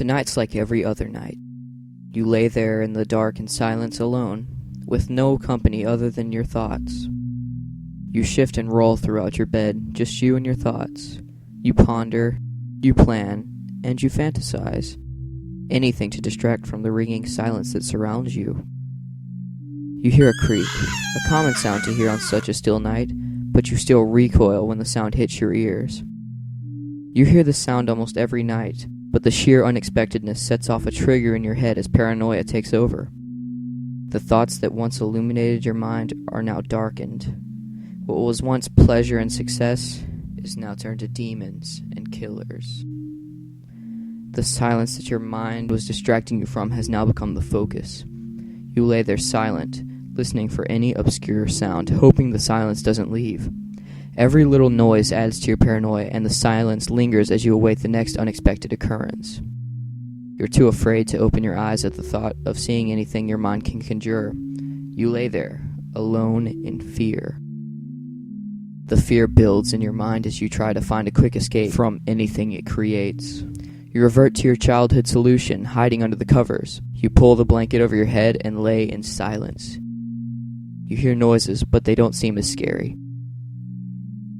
Tonight's like every other night. You lay there in the dark and silence alone, with no company other than your thoughts. You shift and roll throughout your bed, just you and your thoughts. You ponder, you plan, and you fantasize. Anything to distract from the ringing silence that surrounds you. You hear a creak, a common sound to hear on such a still night, but you still recoil when the sound hits your ears. You hear the sound almost every night, but the sheer unexpectedness sets off a trigger in your head as paranoia takes over. The thoughts that once illuminated your mind are now darkened. What was once pleasure and success is now turned to demons and killers. The silence that your mind was distracting you from has now become the focus. You lay there silent, listening for any obscure sound, hoping the silence doesn't leave. Every little noise adds to your paranoia, and the silence lingers as you await the next unexpected occurrence. You're too afraid to open your eyes at the thought of seeing anything your mind can conjure. You lay there, alone in fear. The fear builds in your mind as you try to find a quick escape from anything it creates. You revert to your childhood solution, hiding under the covers. You pull the blanket over your head and lay in silence. You hear noises, but they don't seem as scary.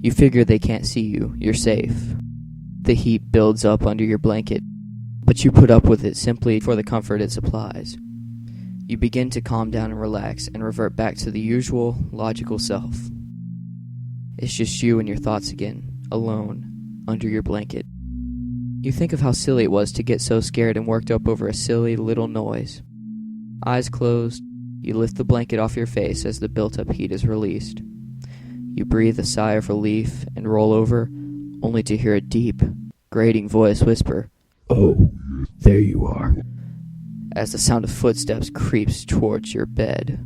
You figure they can't see you. You're safe. The heat builds up under your blanket, but you put up with it simply for the comfort it supplies. You begin to calm down and relax and revert back to the usual, logical self. It's just you and your thoughts again, alone, under your blanket. You think of how silly it was to get so scared and worked up over a silly little noise. Eyes closed, you lift the blanket off your face as the built-up heat is released. You breathe a sigh of relief and roll over, only to hear a deep, grating voice whisper, "Oh, there you are," as the sound of footsteps creeps towards your bed.